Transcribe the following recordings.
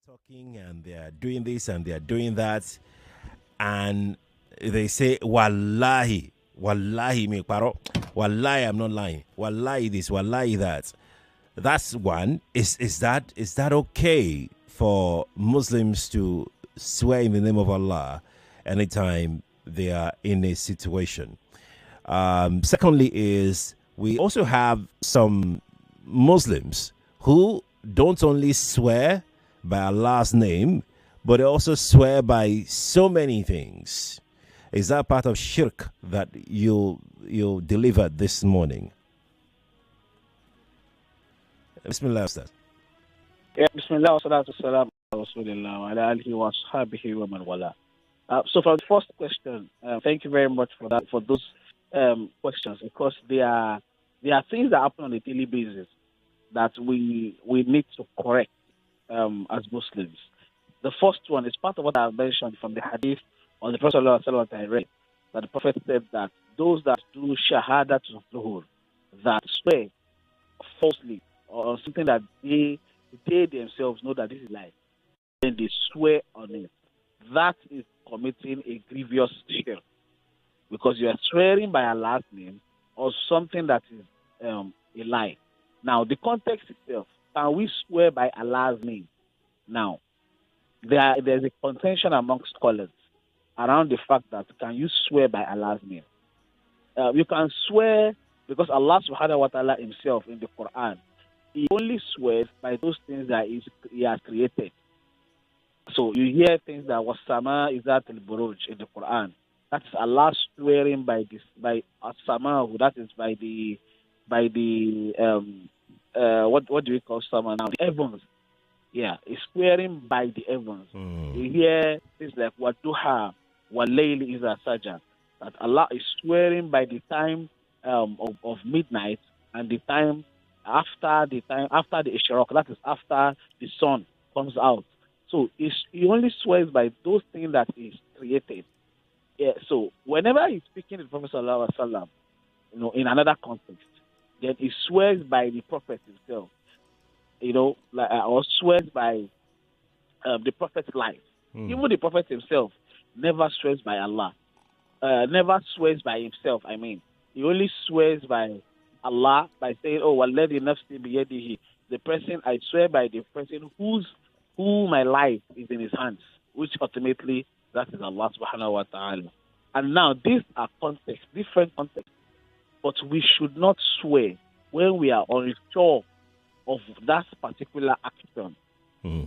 talking and they are doing this and they are doing that, and they say, Wallahi, Wallahi, me paro, Wallahi, I'm not lying, Wallahi this, Wallahi that. That's one. Is that okay for Muslims to swear in the name of Allah anytime they are in a situation? Secondly, is we also have some Muslims who don't only swear by Allah's name, but they also swear by so many things. Is that part of shirk that you delivered this morning? Bismillah, Ustadh. Yeah, Bismillah, wa salatu salam ala Rasulillah wa ala alihi wa ashabihi wa man wala. So for the first question, thank you very much for that, for those questions, because they are things that happen on a daily basis that we need to correct as Muslims. The first one is part of what I mentioned from the hadith on the Prophet ﷺ that I read, that the Prophet said that those that do shahada to zuhur, that swear falsely or something that they themselves know that this is lie, then they swear on it. That is committing a grievous shirk, because you are swearing by Allah's name or something that is a lie. Now, the context itself, can we swear by Allah's name? Now, there's a contention amongst scholars around the fact that can you swear by Allah's name? You can swear because Allah subhanahu wa ta'ala himself in the Quran, he only swears by those things that he has created. So you hear things that wasama is that al-buruj in the Quran. That's Allah swearing by as-sama, that is by the what do we call sama now? The heavens. Yeah, it's swearing by the heavens. You hear things like waduha, walayli is a saja. That Allah is swearing by the time of midnight and the time after the ishraq, that is after the sun comes out. So he only swears by those things that is created. Yeah. So whenever he's speaking to the Prophet sallallahu alaihi wasallam, in another context, then he swears by the Prophet himself. Or swears by the Prophet's life. Even the Prophet himself never swears by Allah. Never swears by himself. I mean, he only swears by Allah by saying, "Oh, walladhi nafsi biyadihi." The person, I swear by the person who my life is in his hands, which ultimately that is Allah subhanahu wa ta'ala. And now these are contexts, different contexts, but we should not swear when we are unsure of that particular action.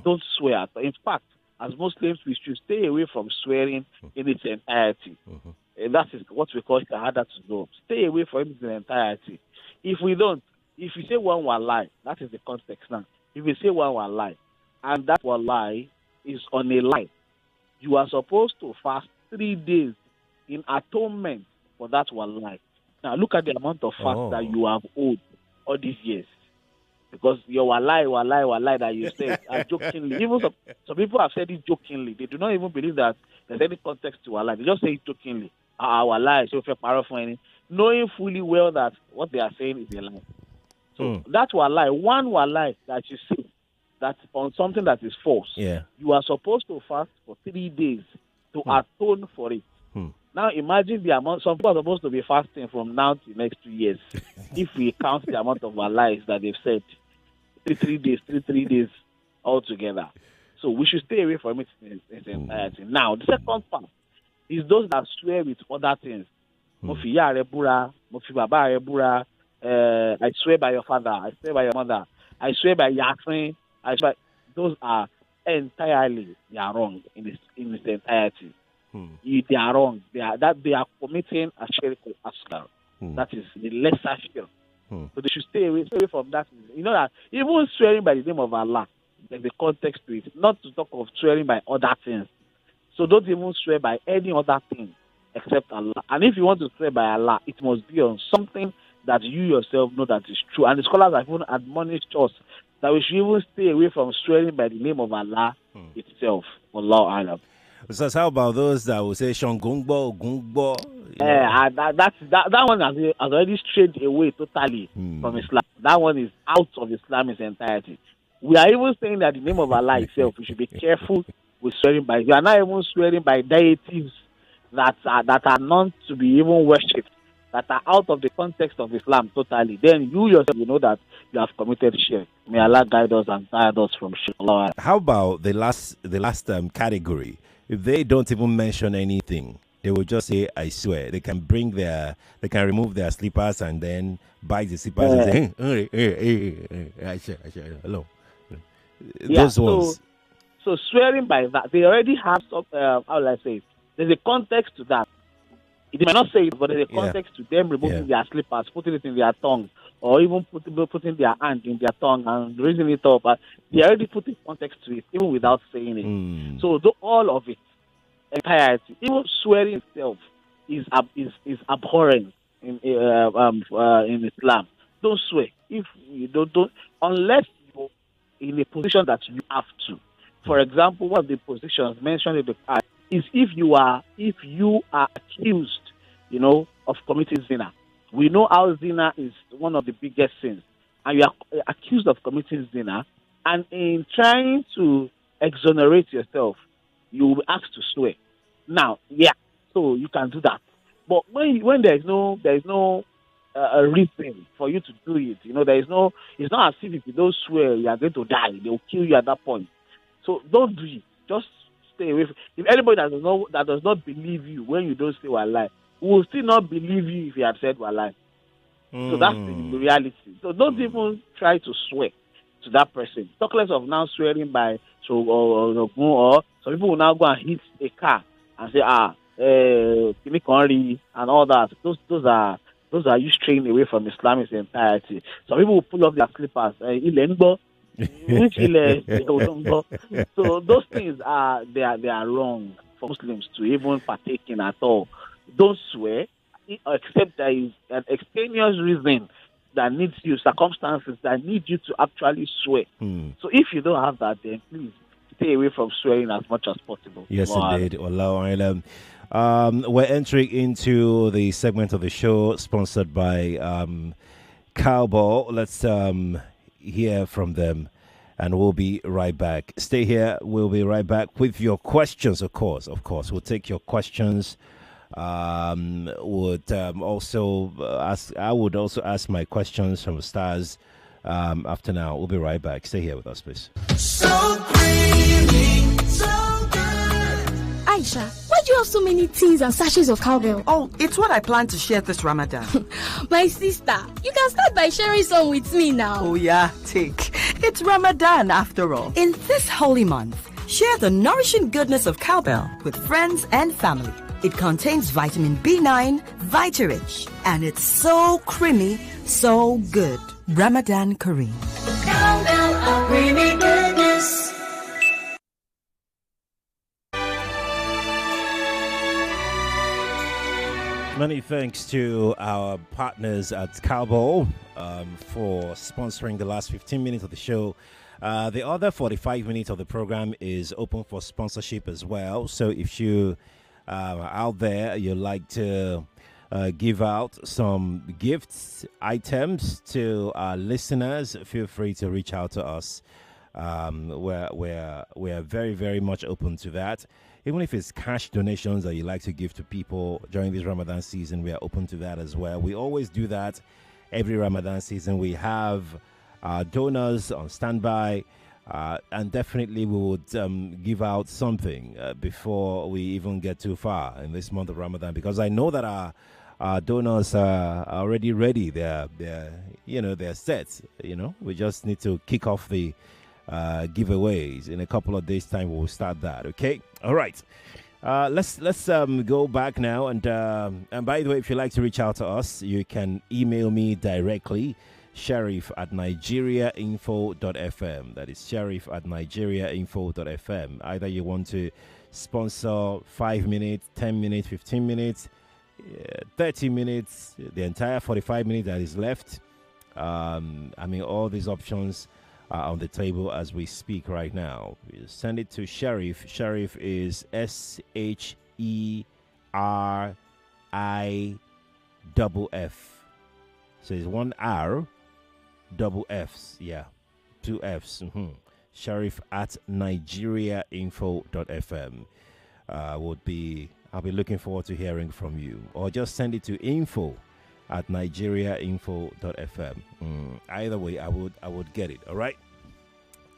Don't swear. In fact, as Muslims, we should stay away from swearing in its entirety. And that is what we call shahada to know. Stay away from it in its entirety. If you say one will lie, that is the context now. If you say one will lie, and that will lie is on a lie, you are supposed to fast 3 days in atonement for that will lie. Now look at the amount of fast that you have owed all these years. Because your walai that you said jokingly. Even some people have said it jokingly. They do not even believe that there's any context to walai. They just say it jokingly. Walai, so if you're paraphrasing, knowing fully well that what they are saying is a lie. So that walai, one walai that you say that's on something that is false. Yeah. You are supposed to fast for 3 days to atone for it. Now imagine the amount. Some people are supposed to be fasting from now to the next 2 years. If we count the amount of lies that they've said, 3 days altogether. So we should stay away from it in its entirety. Now, the second part is those that swear with other things. Mofi ya rebura, mofi baba rebura. I swear by your father. I swear by your mother. I swear by Yasin. Those are entirely wrong in its entirety. They are wrong. They are committing a shirk asghar. That is the lesser shirk. So they should stay away from that. You know that even swearing by the name of Allah, there's a context to it. Not to talk of swearing by other things. So don't even swear by any other thing except Allah. And if you want to swear by Allah, it must be on something that you yourself know that is true. And the scholars have even admonished us that we should even stay away from swearing by the name of Allah itself. Wallahu a'lam. So how about those that will say Shangungbo, Gungbo? That one has already strayed away totally from Islam. That one is out of Islam in its entirety. We are even saying that in the name of Allah itself, we should be careful with swearing by. You are not even swearing by deities that are not to be even worshipped, that are out of the context of Islam totally. Then you yourself, you know that you have committed shirk. May Allah guide us and guide us from shirk. How about the last category? If they don't even mention anything, they will just say, "I swear." They can remove their slippers and then bite the slippers and say, I swear, hello. Yeah, Those ones. So swearing by that, they already have some. How will I say it? There's a context to that. They might not say it, but there's a context to them removing their slippers, putting it in their tongue, or even putting their hand in their tongue and raising it up. They already put a context to it, even without saying it. So all of it, entirety, even swearing itself is abhorrent in Islam. Don't swear if you don't unless you're in a position that you have to. For example, one of the positions mentioned in the past is if you are accused, of committing zina. We know how zina is one of the biggest sins, and you are accused of committing zina, and in trying to exonerate yourself, you will be asked to swear. Now, so you can do that, but when there is no a reason for you to do it, there is no. It's not as if you don't swear you are going to die. They will kill you at that point. So don't do it. Just stay away. If anybody that does not believe you when you don't say wallahi, will still not believe you if you have said wallahi. So that's the reality. So don't even try to swear to that person. Talk less of now swearing by or some people will now go and hit a car and say and all that. Those are you straying away from Islam in its entirety. Some people will pull off their slippers. So those things they are wrong for Muslims to even partake in at all. Don't swear except there is an extraneous reason that needs you, circumstances that need you to actually swear. So if you don't have that, then please stay away from swearing as much as possible. Yes, indeed. We're entering into the segment of the show sponsored by Cowbell. Let's hear from them, and we'll be right back. Stay here. We'll be right back with your questions, of course. We'll take your questions. I would also ask my questions from stars after now. We'll be right back. Stay here with us, please. So creamy, so good. Aisha, why do you have so many tins and sachets of cowbell? Oh, it's what I plan to share this Ramadan. My sister, you can start by sharing some with me now. Oh yeah, take. It's Ramadan after all. In this holy month, share the nourishing goodness of cowbell with friends and family. It contains vitamin B9, Vitarich, and it's so creamy, so good. Ramadan Kareem. Cowbell of creamy goodness. Many thanks to our partners at Cowbell for sponsoring the last 15 minutes of the show. The other 45 minutes of the program is open for sponsorship as well. So if you out there, you'd like to give out some gifts, items to our listeners, feel free to reach out to us. We're very, very much open to that. Even if it's cash donations that you like to give to people during this Ramadan season, we are open to that as well. We always do that every Ramadan season. We have donors on standby. And definitely we would give out something before we even get too far in this month of Ramadan, because I know that our donors are already ready. They're set. We just need to kick off the giveaways. In a couple of days' time, we'll start that. Okay, all right. Let's go back now, and by the way, if you'd like to reach out to us, you can email me directly. Sheriff@nigeriainfo.fm. That is Sheriff@nigeriainfo.fm. Either you want to sponsor 5 minutes, 10 minutes, 15 minutes, 30 minutes, the entire 45 minutes that is left. All these options are on the table as we speak right now. You send it to Sheriff. Sheriff is SHERIFF. So it's one R. double F's, yeah. 2 F's. Sheriff at nigeriainfo.fm. I'll be looking forward to hearing from you. Or just send it to info at nigeriainfo.fm. Either way, I would get it. All right.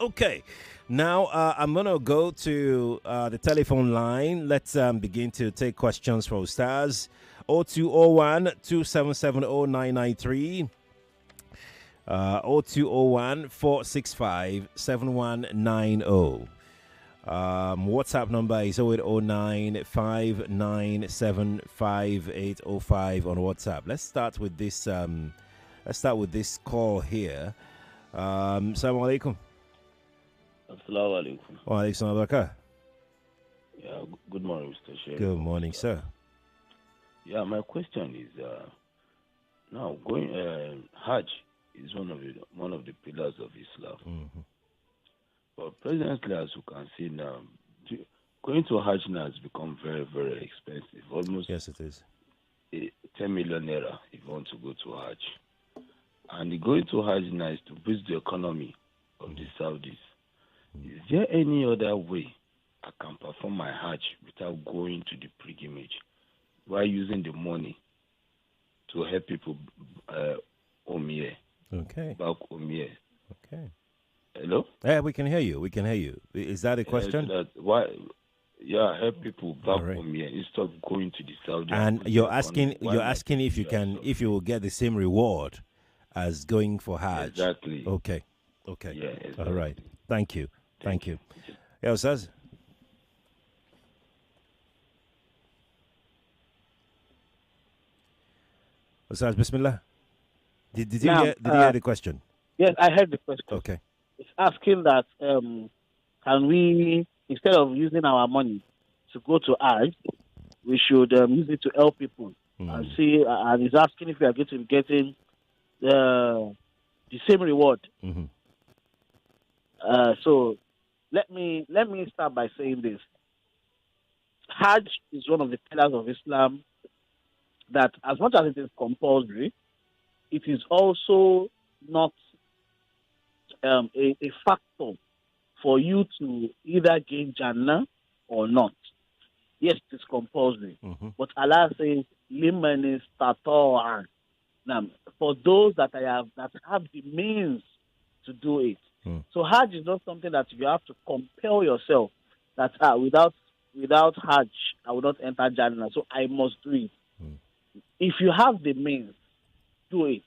Okay. Now I'm gonna go to the telephone line. Let's begin to take questions from stars. 0201 277 0993. 0201 465 7190. WhatsApp number is 0809 597 5805 on WhatsApp. Let's start with this. Call here. Assalamu alaikum. Assalamu alaikum. Wa alaikum assalam. Yeah, good morning, Mr. Sheriff. Good morning, sir. Yeah, my question is now going Hajj is one of the pillars of Islam. Mm-hmm. But presently, as you can see now, going to Hajj now has become very, very expensive. Almost, yes, it is. 10 million naira if you want to go to Hajj. And going to Hajj now is to boost the economy of the Saudis. Is there any other way I can perform my Hajj without going to the pilgrimage while using the money to help people home here? Okay. Back home here. Okay. Hello? Yeah, we can hear you. Is that a question? Help people back right. home here instead of going to the Saudi. And you're asking if you will get the same reward as going for Hajj. Exactly. Okay. Yeah, exactly. All right. Thank you. Yeah, Ustadh. Ustadh, Bismillah. Did you hear the question? Yes, I heard the question. Okay. It's asking that can we, instead of using our money to go to Hajj, we should use it to help people and see. And it's asking if we are getting the same reward. Mm-hmm. So let me start by saying this: Hajj is one of the pillars of Islam that, as much as it is compulsory, it is also not a factor for you to either gain Jannah or not. Yes, it is compulsory, but Allah says, "Liman istata'a." Now, for those that have the means to do it. So Hajj is not something that you have to compel yourself that without Hajj I will not enter Jannah, so I must do it. If you have the means, do it.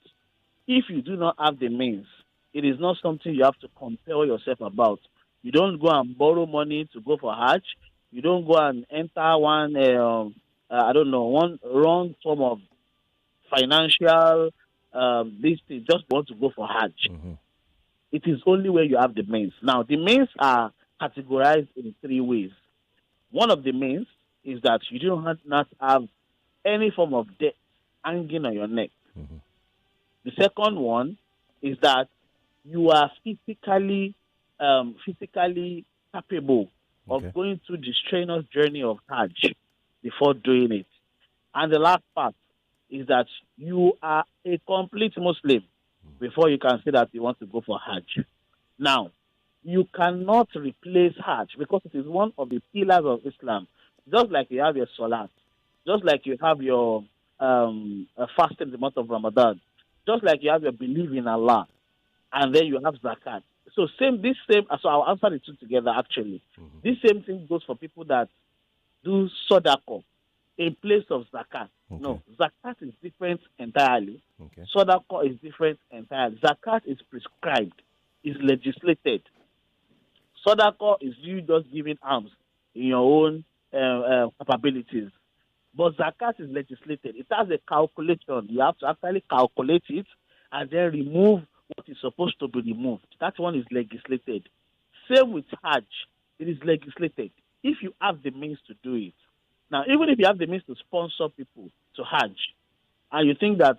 If you do not have the means, it is not something you have to compel yourself about. You don't go and borrow money to go for Hajj. You don't go and enter one wrong form of financial this thing just want to go for Hajj. It is only where you have the means. Now, the means are categorized in three ways. One of the means is that you do not have any form of debt hanging on your neck. The second one is that you are physically capable of going through the strenuous journey of Hajj before doing it. And the last part is that you are a complete Muslim before you can say that you want to go for Hajj. Now, you cannot replace Hajj because it is one of the pillars of Islam. Just like you have your Salat, just like you have your fasting in the month of Ramadan, just like you have your belief in Allah, and then you have Zakat. So so I'll answer the two together actually. This same thing goes for people that do Sadaqah in place of Zakat. No, Zakat is different entirely. Sadaqah is different entirely. Zakat is prescribed, is legislated. Sadaqah is you just giving alms in your own capabilities. But Zakat is legislated. It has a calculation. You have to actually calculate it and then remove what is supposed to be removed. That one is legislated. Same with Hajj. It is legislated. If you have the means to do it. Now, even if you have the means to sponsor people to Hajj, and you think that,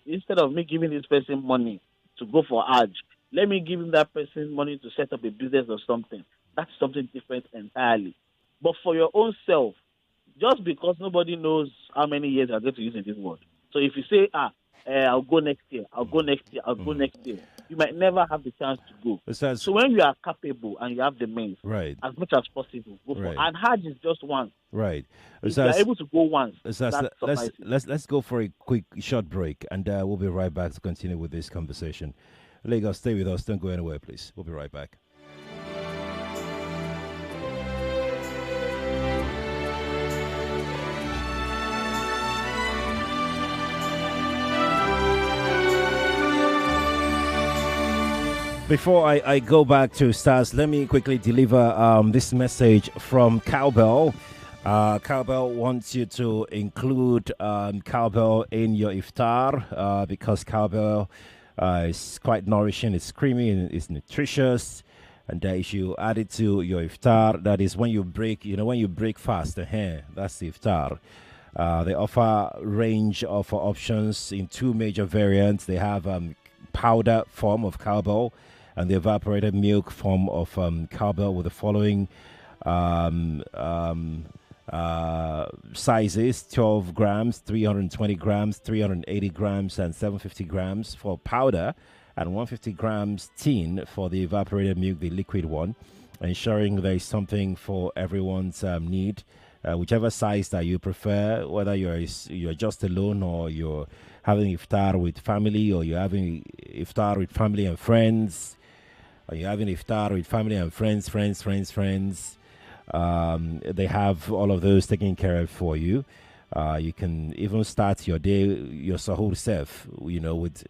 instead of me giving this person money to go for Hajj, let me give him that person money to set up a business or something. That's something different entirely. But for your own self, just because nobody knows how many years you're going to use in this world. So if you say, I'll go next year. I'll go next year. I'll go next year. You might never have the chance to go. So when you are capable and you have the means, right, as much as possible, go for. And Hajj is just once. Right. If you are able to go once, let's go for a quick short break, and we'll be right back to continue with this conversation. Lagos, stay with us. Don't go anywhere, please. We'll be right back. Before I go back to stars, let me quickly deliver this message from Cowbell. Cowbell wants you to include cowbell in your iftar because cowbell is quite nourishing, it's creamy, and it's nutritious. And if you add it to your iftar, that is when you break, when you break fast, that's the iftar. They offer a range of options in two major variants. They have powder form of cowbell and the evaporated milk form of cowbell with the following sizes: 12 grams, 320 grams, 380 grams, and 750 grams for powder, and 150 grams tin for the evaporated milk, the liquid one, ensuring there is something for everyone's need, whichever size that you prefer, whether you're just alone or you're having iftar with family, or you're having iftar with family and friends, or you're having iftar with family and friends. They have all of those taken care of for you. You can even start your day, your sahur self, with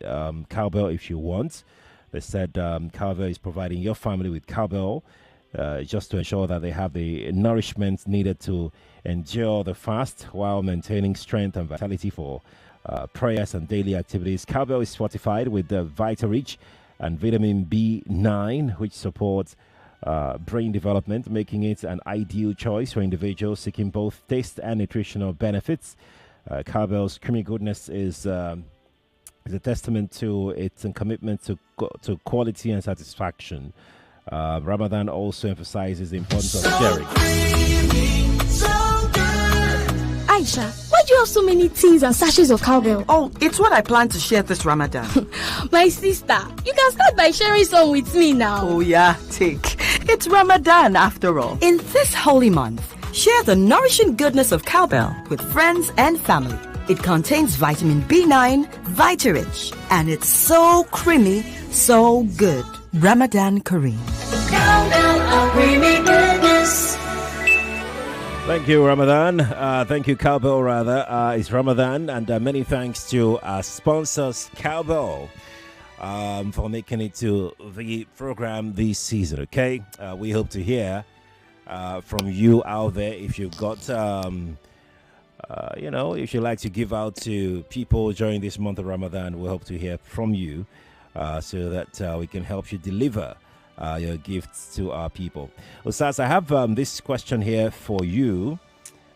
cowbell if you want. They said cowbell is providing your family with cowbell just to ensure that they have the nourishment needed to endure the fast while maintaining strength and vitality for prayers and daily activities. Cowbell is fortified with the Vita-Rich and vitamin B9, which supports brain development, making it an ideal choice for individuals seeking both taste and nutritional benefits. Cowbell's creamy goodness is a testament to its commitment to quality and satisfaction. Ramadan also emphasizes the importance of sharing. Aisha, why do you have so many tins and sachets of cowbell? Oh, it's what I plan to share this Ramadan. My sister, you can start by sharing some with me now. Oh yeah, take. It's Ramadan after all. In this holy month, share the nourishing goodness of cowbell with friends and family. It contains vitamin B9, Vita-Rich, and it's so creamy, so good. Ramadan Kareem. Cowbell of creamy goodness. Thank you, Ramadan. Thank you, Cowbell, rather. It's Ramadan, and many thanks to our sponsors, Cowbell, for making it to the program this season, okay? We hope to hear from you out there. If you've got, if you'd like to give out to people during this month of Ramadan, we hope to hear from you so that we can help you deliver your gifts to our people. Ustadh, I have this question here for you,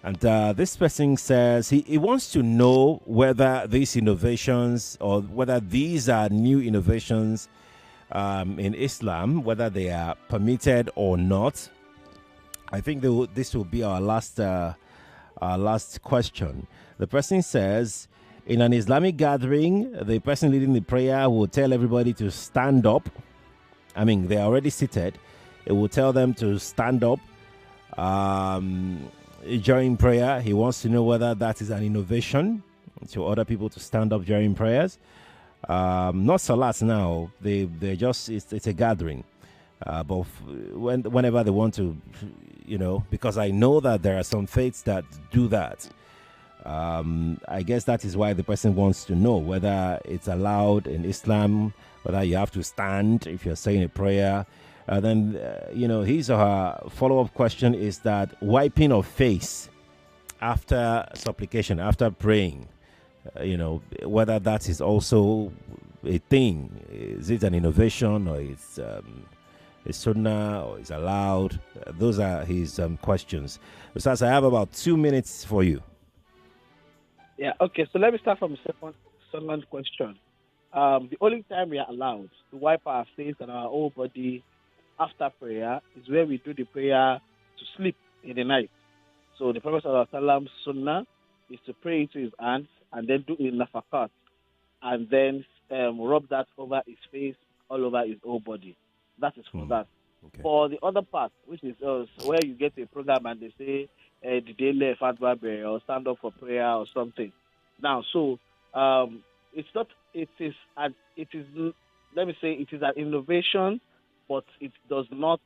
and this person says he wants to know whether these innovations, or whether these are new innovations in Islam, whether they are permitted or not. I think this will be our last question. The person says, in an Islamic gathering, the person leading the prayer will tell everybody to stand up. I mean, they're already seated. It will tell them to stand up during prayer. He wants to know whether that is an innovation to order people to stand up during prayers. Not salat now. They just it's a gathering. But whenever they want to, because I know that there are some faiths that do that. I guess that is why the person wants to know whether it's allowed in Islam, whether you have to stand if you're saying a prayer. Then, his or her follow-up question is that wiping of face after supplication, after praying, whether that is also a thing. Is it an innovation, or it's a sunnah, or is allowed? Those are his questions. Besides, I have about 2 minutes for you. Yeah, okay, so let me start from the second question. The only time we are allowed to wipe our face and our whole body after prayer is where we do the prayer to sleep in the night. So the Prophet ﷺ sunnah is to pray into his hands and then do it in nafakat. and then rub that over his face, all over his whole body. That is for that. Okay. For the other part, which is where you get a program and they say, did they lay fatwa or stand up for prayer or something. Now, so it's not. It is. Let me say it is an innovation, but it does not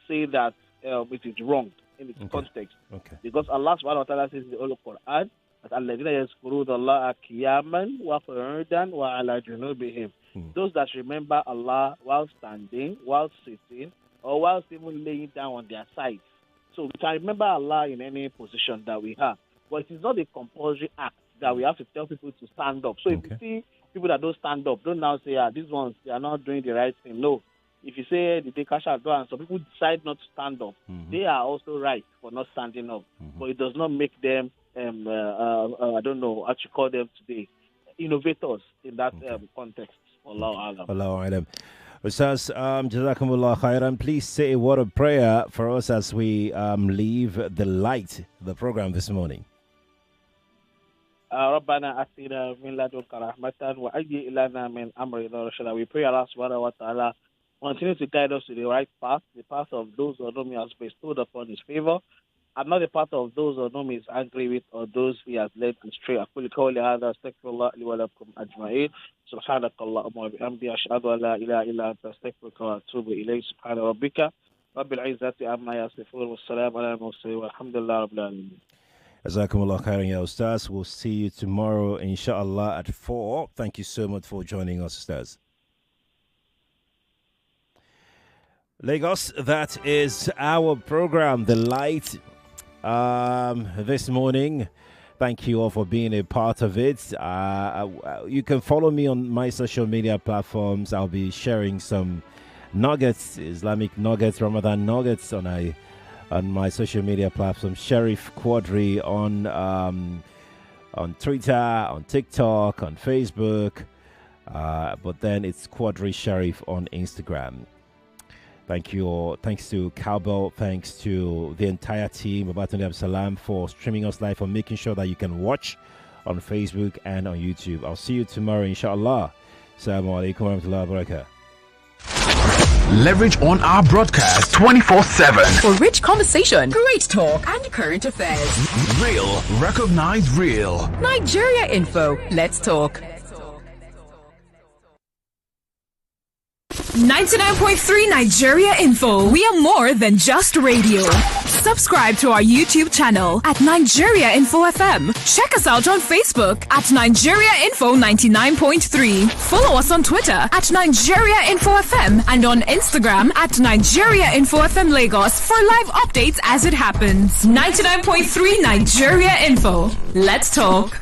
say that it is wrong in its context. Okay. Because Allah subhanahu wa ta'ala says in the Holy Quran that الَّذِينَ يَذْكُرُونَ اللَّهَ قِيَامًا وَقُعُودًا وَعَلَى جُنُوبِهِمْ. Those that remember Allah while standing, while sitting, or while even laying down on their sides. So we can remember Allah in any position that we have. But it is not a compulsory act that we have to tell people to stand up. So if you see people that don't stand up, don't now say, these ones, they are not doing the right thing. No. If you say they cash out and some people decide not to stand up, they are also right for not standing up. But it does not make them, I don't know what you call them today, innovators in that context. Allahu Alam. Ustaz, Jazakumullah khairan. Please say a word of prayer for us as we leave the program this morning. ربنا أتنا من لدنك رحمة وهيئ لنا من أمرنا رشدا. We pray Allah subhanahu wa ta'ala continue to guide us to the right path, the path of those who know He has bestowed upon His favor, and not the path of those who know He is angry with or those He has led astray. أقول قولي هذا أستغفر الله لي ولكم أجمعين. سبحانك اللهم وبحمدك أشهد أن لا إله إلا أنت أستغفرك وأتوب إليك. سبحان ربك رب العزة عما يصفون والسلام على المرسلين والحمد لله رب العالمين. Jazakumullah khairan, ya Ustaz. We'll see you tomorrow, inshallah, at 4. Thank you so much for joining us, Ustaz. Lagos, that is our program, The Light, this morning. Thank you all for being a part of it. You can follow me on my social media platforms. I'll be sharing some nuggets, Islamic nuggets, Ramadan nuggets on my social media platform, Sheriff Quadry on Twitter, on TikTok, on Facebook, but then it's Quadry Sheriff on Instagram. Thank you all. Thanks to Cowbell. Thanks to the entire team, Babatunde Absalam, for streaming us live, for making sure that you can watch on Facebook and on YouTube. I'll see you tomorrow, inshallah. Assalamu alaikum wa rahmatullahi wa barakatuh. Leverage on our broadcast 24/7 for rich conversation, great talk, and current affairs. Real, recognize real. Nigeria Info. Let's talk. 99.3 Nigeria Info. We are more than just radio. Subscribe to our YouTube channel at Nigeria Info FM. Check us out on Facebook at Nigeria Info 99.3. Follow us on Twitter at Nigeria Info FM and on Instagram at Nigeria Info FM Lagos for live updates as it happens. 99.3 Nigeria Info. Let's talk.